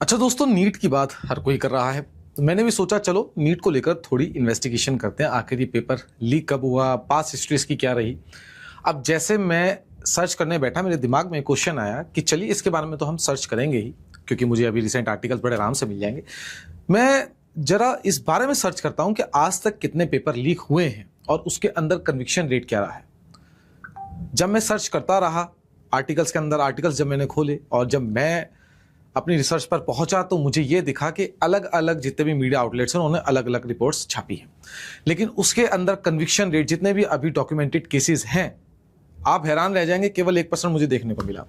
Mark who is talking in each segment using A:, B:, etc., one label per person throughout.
A: अच्छा दोस्तों, नीट की बात हर कोई कर रहा है। तो मैंने भी सोचा चलो नीट को लेकर थोड़ी इन्वेस्टिगेशन करते हैं। आखिर ये पेपर लीक कब हुआ, पास हिस्ट्री इसकी क्या रही। अब जैसे मैं सर्च करने बैठा, मेरे दिमाग में एक क्वेश्चन आया कि चलिए इसके बारे में तो हम सर्च करेंगे ही, क्योंकि मुझे अभी रिसेंट आर्टिकल्स बड़े आराम से मिल जाएंगे। मैं जरा इस बारे में सर्च करता हूं कि आज तक कितने पेपर लीक हुए हैं और उसके अंदर कन्विक्शन रेट क्या रहा है। जब मैं सर्च करता रहा आर्टिकल्स के अंदर, आर्टिकल्स जब मैंने खोले और जब मैं अपनी रिसर्च पर पहुंचा तो मुझे यह दिखा कि अलग अलग जितने भी मीडिया आउटलेट्स हैं उन्होंने अलग अलग रिपोर्ट्स छापी हैं, लेकिन उसके अंदर कन्विक्शन रेट जितने भी अभी डॉक्यूमेंटेड केसेस हैं, आप हैरान रह जाएंगे, केवल 1% मुझे देखने को मिला।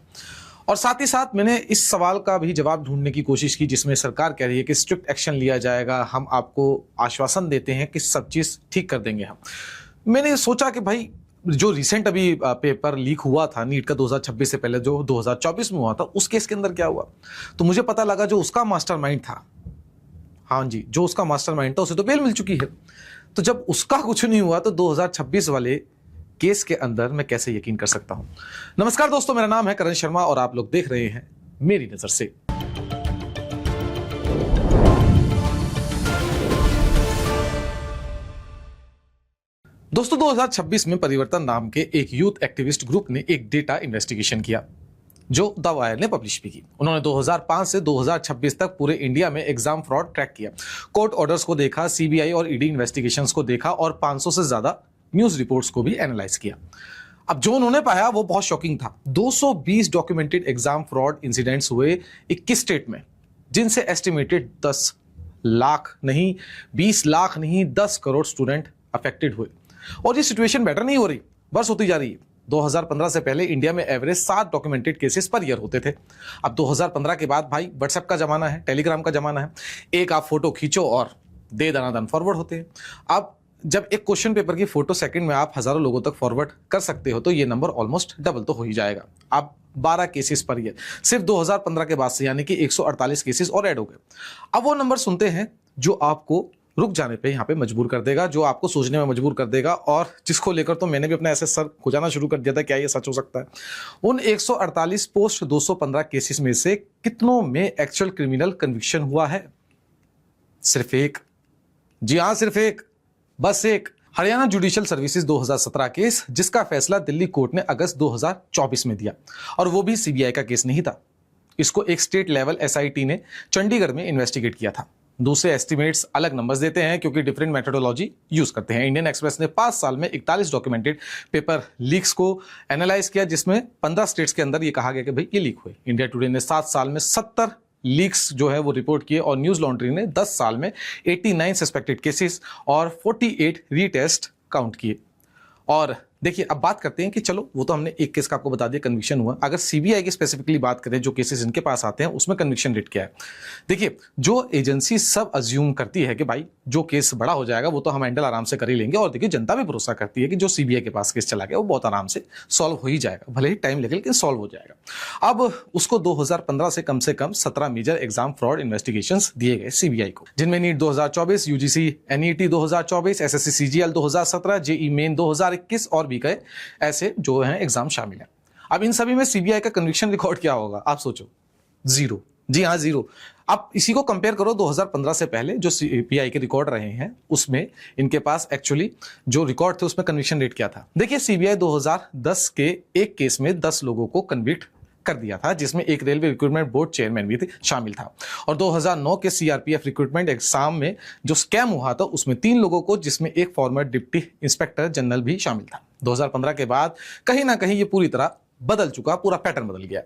A: और साथ ही साथ मैंने इस सवाल का भी जवाब ढूंढने की कोशिश की जिसमें सरकार कह रही है कि स्ट्रिक्ट एक्शन लिया जाएगा, हम आपको आश्वासन देते हैं कि सब चीज ठीक कर देंगे हम। मैंने सोचा कि भाई जो रिसेंट अभी पेपर लीक हुआ था नीट का 2026 से पहले जो 2024 में हुआ था, उस केस के अंदर क्या हुआ, तो मुझे पता लगा जो उसका मास्टरमाइंड था, हाँ जी, जो उसका मास्टरमाइंड था उसे तो बेल मिल चुकी है। तो जब उसका कुछ नहीं हुआ तो 2026 वाले केस के अंदर मैं कैसे यकीन कर सकता हूं। नमस्कार दोस्तों, मेरा नाम है करण शर्मा और आप लोग देख रहे हैं मेरी नजर से। दोस्तों 2026 में परिवर्तन नाम के एक यूथ एक्टिविस्ट ग्रुप ने एक डेटा इन्वेस्टिगेशन किया जो द वायर ने पब्लिश भी की। उन्होंने 2005 से 2026 तक पूरे इंडिया में एग्जाम फ्रॉड ट्रैक किया, कोर्ट ऑर्डर्स को देखा, सीबीआई और ईडी इन्वेस्टिगेशंस को देखा और 500 से ज्यादा न्यूज रिपोर्ट्स को भी एनालाइज किया। अब जो उन्होंने पाया वो बहुत शॉकिंग था। 220 डॉक्यूमेंटेड एग्जाम फ्रॉड इंसिडेंट्स हुए 21 स्टेट में, जिनसे एस्टिमेटेड 10 लाख नहीं, 20 लाख नहीं, 10 करोड़ स्टूडेंट अफेक्टेड हुए। और ये सिचुएशन बेटर नहीं हो रही, वर्ष होती जा रही है। 2015 से पहले इंडिया में average 7 documented cases per year होते थे। अब 2015 के बाद भाई व्हाट्सएप का जमाना है, टेलीग्राम का जमाना है, एक आप फोटो खींचो और दे दनादन फॉरवर्ड होते हैं। अब जब एक क्वेश्चन पेपर की फोटो सेकंड में आप हजारों लोगों तक फॉरवर्ड कर सकते हो तो ये नंबर ऑलमोस्ट डबल तो हो ही जाएगा। अब 12 केसेस पर ईयर सिर्फ 2015 के बाद से, यानी कि 148 केसेस और ऐड हो गए। अब वो नंबर सुनते हैं जो आपको रुक जाने पे यहाँ पे मजबूर कर देगा, जो आपको सोचने में मजबूर कर देगा, और जिसको लेकर तो मैंने भी अपना ऐसे सर खुजाना शुरू कर दिया था, क्या ये सच हो सकता है। उन 148 पोस्ट 215 केसेस में से कितनों में एक्चुअल क्रिमिनल कन्विक्शन हुआ है? सिर्फ एक। जी हाँ, सिर्फ एक, बस एक। हरियाणा जुडिशियल सर्विसेज 2017 केस, जिसका फैसला दिल्ली कोर्ट ने अगस्त 2024 में दिया, और वो भी सीबीआई का केस नहीं था। इसको एक स्टेट लेवल एसआईटी ने चंडीगढ़ में इन्वेस्टिगेट किया था। दूसरे एस्टिमेट्स अलग नंबर्स देते हैं क्योंकि डिफरेंट मेथोडोलॉजी यूज करते हैं। इंडियन एक्सप्रेस ने 5 साल में 41 डॉक्यूमेंटेड पेपर लीक्स को एनालाइज किया, जिसमें 15 स्टेट्स के अंदर ये कहा गया कि भाई ये लीक हुए। इंडिया टुडे ने 7 साल में 70 लीक्स जो है वो रिपोर्ट किए, और न्यूज लॉन्ड्री ने 10 साल में 89 सस्पेक्टेड केसेस और 48 रीटेस्ट काउंट किए। और देखिए, अब बात करते हैं कि चलो वो तो हमने एक केस का आपको बता दिया कन्विक्शन हुआ। अगर सीबीआई की स्पेसिफिकली बात करें, जो केसेस इनके पास आते हैं उसमें कन्विक्शन रेट क्या है। देखिए, जो एजेंसी सब अज्यूम करती है कि भाई जो केस बड़ा हो जाएगा वो तो हम हैंडल आराम से कर ही लेंगे, और देखिए जनता भी भरोसा करती है कि जो सीबीआई के पास केस चला गया वो बहुत आराम से सॉल्व हो ही जाएगा, भले ही टाइम लगे लेकिन सॉल्व हो जाएगा। अब उसको 2015 से कम 17 मेजर एग्जाम फ्रॉड इन्वेस्टिगेशंस दिए गए सीबीआई को, जिनमें NEET 2024, UGC NET 2024, SSC CGL 2017, JEE Main 2021 और भी कई ऐसे जो हैं एग्जाम शामिल हैं। अब इन सभी में सीबीआई का कन्विक्शन रिकॉर्ड क्या होगा, आप सोचो, 0। जी हाँ, 0। अब इसी को कंपेयर करो 2015 से पहले जो सीबीआई के रिकॉर्ड रहे हैं, उसमें इनके पास एक्चुअली जो रिकॉर्ड थे उसमें कन्विक्शन रेट क्या था। देखिए, सीबीआई 2010 के एक केस में 10 लोगों को कन्विक्ट कर दिया था, जिसमें एक रेलवे रिक्रूटमेंट बोर्ड चेयरमैन भी शामिल था। और 2009 के सीआरपीएफ रिक्रूटमेंट एग्जाम में जो स्कैम हुआ था उसमें 3 लोगों को, जिसमें एक फॉर्मर डिप्टी इंस्पेक्टर जनरल भी शामिल था। 2015 के बाद कहीं ना कहीं ये पूरी तरह बदल चुका, पूरा पैटर्न बदल गया।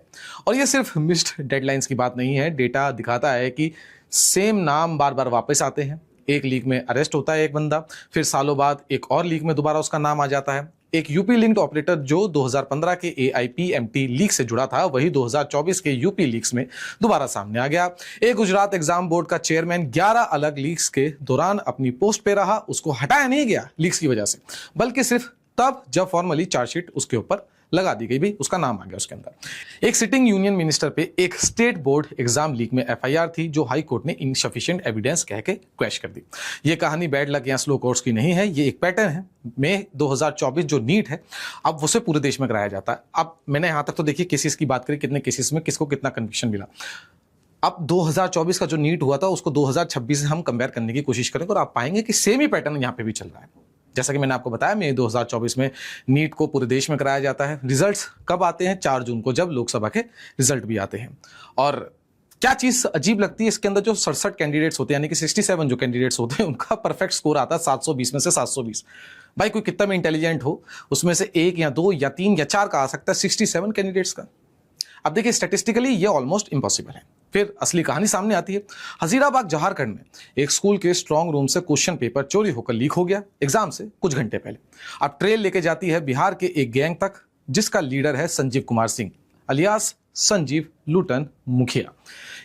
A: और ये सिर्फ मिस्ड डेडलाइंस की बात नहीं है, डेटा दिखाता है कि सेम नाम बार बार वापस आते हैं। एक लीक में अरेस्ट होता है एक बंदा, फिर सालों बाद एक और लीक में दोबारा उसका नाम आ जाता है। एक यूपी लिंक्ड ऑपरेटर जो 2015 के एआईपीएमटी लीक से जुड़ा था, वही 2024 के यूपी लीक्स में दोबारा सामने आ गया। एक गुजरात एग्जाम बोर्ड का चेयरमैन 11 अलग लीक्स के दौरान अपनी पोस्ट पे रहा, उसको हटाया नहीं गया लीक्स की वजह से, बल्कि सिर्फ तब जब फॉर्मली चार्जशीट उसके ऊपर लगा दी गई, भी उसका नाम आ गया उसके अंदर। एक सिटिंग यूनियन मिनिस्टर पे एक स्टेट बोर्ड एग्जाम लीक में एफआईआर थी, जो हाई कोर्ट ने इनसफिशिएंट एविडेंस कह के क्वैश कर दी। ये कहानी बैड लक या स्लो कोर्स की नहीं है, ये एक पैटर्न है। मई 2024 जो नीट है, अब उसे पूरे देश में कराया जाता है। अब मैंने यहां तक तो देखिए केसेस की बात करी, कितने केसेस में किसको कितना कन्विक्शन मिला। अब 2024 का जो नीट हुआ था उसको 2026 से हम कंपेयर करने की कोशिश करेंगे और आप पाएंगे कि सेम ही पैटर्न यहां पे भी चल रहा है। जैसा कि मैंने आपको बताया, मई 2024 में नीट को पूरे देश में कराया जाता है। रिजल्ट्स कब आते हैं? 4 जून को, जब लोकसभा के रिजल्ट भी आते हैं। और क्या चीज अजीब लगती है इसके अंदर, जो 67 कैंडिडेट्स होते हैं, यानी कि 67 जो कैंडिडेट्स होते हैं, उनका परफेक्ट स्कोर आता है 720 में से 720। भाई कोई कितना भी इंटेलिजेंट हो, उसमें से 1 या 2 या 3 या 4 का आ सकता है 67 कैंडिडेट्स का। अब देखिए स्टैटिस्टिकली ये ऑलमोस्ट इम्पॉसिबल है। फिर असली कहानी सामने आती है। हजीराबाद जहारखंड में एक स्कूल के स्ट्रांग रूम से क्वेश्चन पेपर चोरी होकर लीक हो गया एग्जाम से कुछ घंटे पहले। अब ट्रेल लेके जाती है बिहार के एक गैंग तक, जिसका लीडर है संजीव कुमार सिंह अलियास संजीव लूटन मुखिया।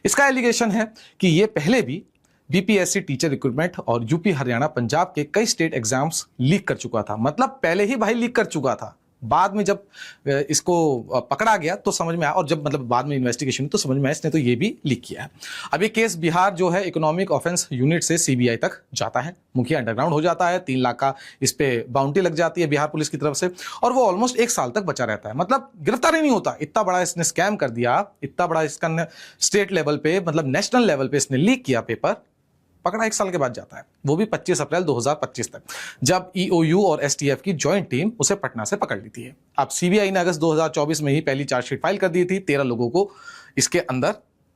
A: इसका एलिगेशन है कि ये पहले भी बीपीएससी टीचर रिक्रूटमेंट और यूपी हरियाणा पंजाब के कई स्टेट एग्जाम्स लीक कर चुका था। मतलब पहले ही भाई लीक कर चुका था। बाद में जब इसको पकड़ा गया तो समझ में आया, और जब मतलब बाद में इन्वेस्टिगेशन हुई तो समझ में आया इसने तो ये भी लीक किया है। अब ये केस बिहार जो है इकोनॉमिक ऑफेंस यूनिट से सीबीआई तक जाता है। मुखिया अंडरग्राउंड हो जाता है, 3 लाख का इस पे बाउंटी लग जाती है बिहार पुलिस की तरफ से, और वो ऑलमोस्ट 1 साल तक बचा रहता है। मतलब गिरफ्तार ही नहीं होता। इतना बड़ा इसने स्कैम कर दिया, इतना बड़ा इसका स्टेट लेवल पे मतलब नेशनल लेवल पे इसने लीक किया पेपर, पकड़ा 1 साल के बाद जाता है, वो भी 25 अप्रैल 2025 तक, जब ईओयू और एसटीएफ की जॉइंट टीम उसे पटना से पकड़ लेती है। अब सीबीआई ने अगस्त 2024 में ही पहली चार्जशीट फाइल कर दी थी। 13 लोगों को इसके अंदर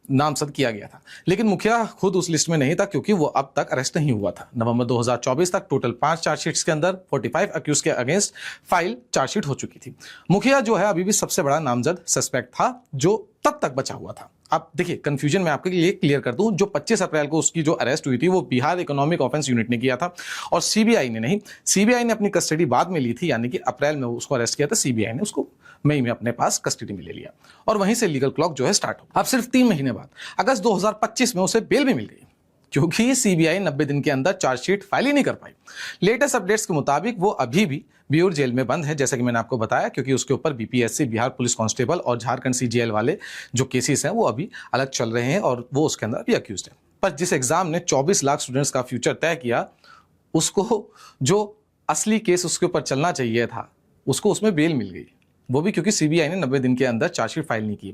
A: नामजद किया गया था, लेकिन मुखिया खुद उस लिस्ट में नहीं था क्योंकि वो अब तक अरेस्ट नहीं हुआ था। नवंबर 2024 तक टोटल 5 चार्जशीट्स के अंदर 45 अक्यूज के अगेंस्ट फाइल चार्जशीट हो चुकी थी। मुखिया जो है अभी भी सबसे बड़ा नामजद सस्पेक्ट था जो तब तक बचा हुआ था। अब देखिए कंफ्यूजन मैं आपके लिए क्लियर कर दूं, जो 25 अप्रैल को उसकी जो अरेस्ट हुई थी वो बिहार इकोनॉमिक ऑफेंस यूनिट ने किया था और सीबीआई ने नहीं। सीबीआई ने अपनी कस्टडी बाद में ली थी, यानी कि अप्रैल में उसको अरेस्ट किया था, सीबीआई ने उसको मई में अपने पास कस्टडी में ले लिया और वहीं से लीगल क्लॉक जो है स्टार्ट हो। अब सिर्फ 3 महीने बाद अगस्त 2025 में उसे बेल भी मिल गई, क्योंकि सीबीआई 90 दिन के अंदर चार्जशीट फाइल ही नहीं कर पाई। लेटेस्ट अपडेट्स के मुताबिक वो अभी भी बियूर जेल में बंद है, जैसा कि मैंने आपको बताया, क्योंकि उसके ऊपर बीपीएससी, बिहार पुलिस कांस्टेबल और झारखंड सीजीएल वाले जो केसेस हैं वो अभी अलग चल रहे हैं और वो उसके अंदर अभी अक्यूज्ड है। पर जिस एग्जाम ने 24 लाख स्टूडेंट्स का फ्यूचर तय किया, उसको जो असली केस उसके ऊपर चलना चाहिए था, उसको उसमें बेल मिल गई, वो भी क्योंकि सीबीआई ने 90 दिन के अंदर चार्जशीट फाइल नहीं की।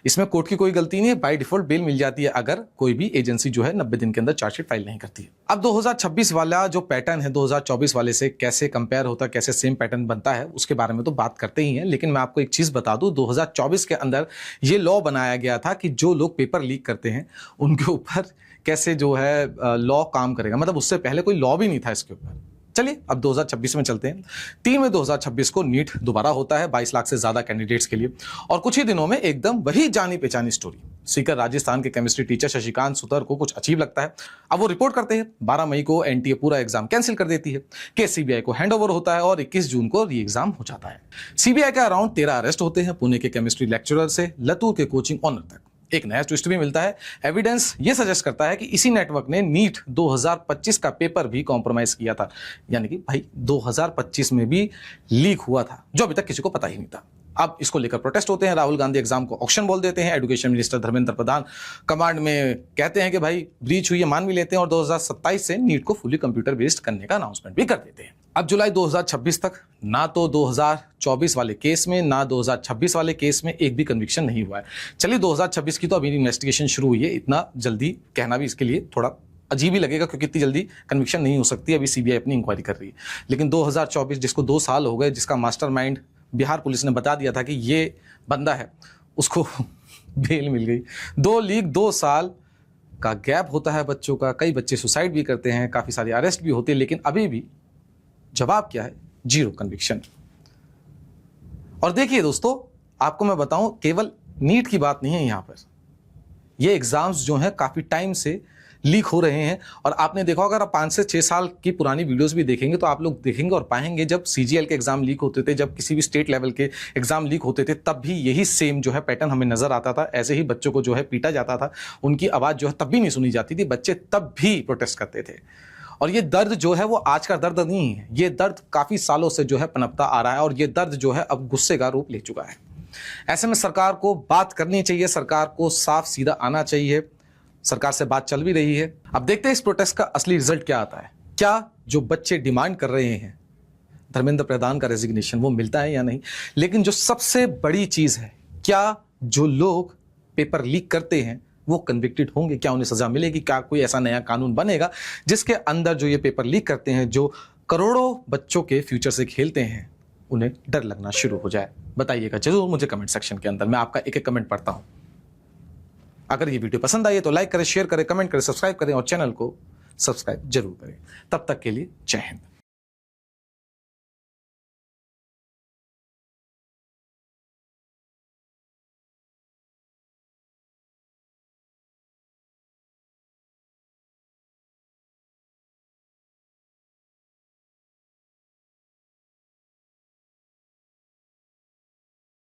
A: इसमें कोर्ट की कोई गलती नहीं है, बाय डिफॉल्ट बेल मिल जाती है अगर कोई भी एजेंसी जो है 90 दिन के अंदर चार्जशीट फाइल नहीं करती है। अब 2026 वाला जो पैटर्न है 2024 वाले से कैसे कंपेयर होता है, कैसे सेम पैटर्न बनता है, उसके बारे में तो बात करते ही हैं, लेकिन मैं आपको एक चीज बता दूं, 2024 के अंदर ये लॉ बनाया गया था कि जो लोग पेपर लीक करते हैं उनके ऊपर कैसे जो है लॉ काम करेगा। मतलब उससे पहले कोई लॉ भी नहीं था इसके ऊपर। चलिए अब 2026 में चलते हैं। 3 मई 2026 को नीट दोबारा होता है 22 लाख से ज्यादा कैंडिडेट्स के लिए, और कुछ ही दिनों में एकदम वही जानी पहचानी स्टोरी। सीकर राजस्थान के केमिस्ट्री टीचर शशिकांत सुतर को कुछ अजीब लगता है। अब वो रिपोर्ट करते हैं। 12 मई को एनटीए पूरा एग्जाम कैंसिल कर देती है। केस सीबीआई को हैंडओवर होता है और 21 जून को री एग्जाम हो जाता है। सीबीआई के अराउंड 13 अरेस्ट होते हैं, पुणे के केमिस्ट्री लेक्चरर से लतूर के कोचिंग ऑनर तक। एक नया ट्विस्ट भी मिलता है। एविडेंस ये सजेस्ट करता है कि इसी नेटवर्क ने नीट 2025 का पेपर भी कॉम्प्रोमाइज किया था, यानी कि भाई 2025 में भी लीक हुआ था, जो अभी तक किसी को पता ही नहीं था। अब इसको लेकर प्रोटेस्ट होते हैं। राहुल गांधी एग्जाम को ऑक्शन बोल देते हैं। Education minister Dharmendra Pradhan command में कहते हैं कि भाई ब्रीच हुई है, मान भी लेते हैं, और 2027 से नीट को फुली कंप्यूटर बेस्ड करने का अनाउंसमेंट भी कर देते हैं। अब जुलाई 2026 तक ना तो 2024 वाले केस में ना 2026 वाले केस में एक भी कन्विक्शन नहीं हुआ है। चलिए 2026 की तो अभी इन्वेस्टिगेशन शुरू हुई है, इतना जल्दी कहना भी इसके लिए थोड़ा अजीब ही लगेगा, क्योंकि इतनी जल्दी कन्विक्शन नहीं हो सकती, अभी सीबीआई अपनी इंक्वायरी कर रही है। लेकिन 2024 जिसको 2 साल हो गए, जिसका मास्टरमाइंड बिहार पुलिस ने बता दिया था कि ये बंदा है, उसको बेल मिल गई। 2 लीक 2 साल का गैप होता है बच्चों का, कई बच्चे सुसाइड भी करते हैं, काफ़ी सारे अरेस्ट भी होते हैं, लेकिन अभी भी जवाब क्या है? 0 कन्विक्शन। और देखिए दोस्तों, आपको मैं बताऊं, केवल नीट की बात नहीं है यहां पर, ये एग्जाम्स जो हैं काफ़ी टाइम से लीक हो रहे हैं। और आपने देखा अगर आप 5 से 6 साल की पुरानी वीडियोस भी देखेंगे तो आप लोग देखेंगे और पाएंगे जब सीजीएल के एग्जाम लीक होते थे, जब किसी भी स्टेट लेवल के एग्जाम लीक होते थे, तब भी यही सेम जो है पैटर्न हमें नजर आता था। ऐसे ही बच्चों को जो है पीटा जाता था, उनकी आवाज़ जो है तब भी नहीं सुनी जाती थी, बच्चे तब भी प्रोटेस्ट करते थे। और ये दर्द जो है वो आज का दर्द नहीं है, ये दर्द काफ़ी सालों से जो है पनपता आ रहा है, और ये दर्द जो है अब गुस्से का रूप ले चुका है। ऐसे में सरकार को बात करनी चाहिए, सरकार को साफ सीधा आना चाहिए। सरकार से बात चल भी रही है। अब देखते हैं इस प्रोटेस्ट का असली रिजल्ट क्या आता है। क्या जो बच्चे डिमांड कर रहे हैं धर्मेंद्र प्रधान का रेजिग्नेशन, वो मिलता है या नहीं? लेकिन जो सबसे बड़ी चीज है, क्या जो लोग पेपर लीक करते हैं वो कन्विक्टेड होंगे? क्या उन्हें सजा मिलेगी? क्या कोई ऐसा नया कानून बनेगा जिसके अंदर जो ये पेपर लीक करते हैं, जो करोड़ों बच्चों के फ्यूचर से खेलते हैं, उन्हें डर लगना शुरू हो जाए? बताइएगा जरूर मुझे कमेंट सेक्शन के अंदर, मैं आपका एक एक कमेंट पढ़ता हूं। अगर ये वीडियो पसंद आई है तो लाइक करें, शेयर करें, कमेंट करें, सब्सक्राइब करें और चैनल को सब्सक्राइब जरूर करें। तब तक के लिए जय हिंद।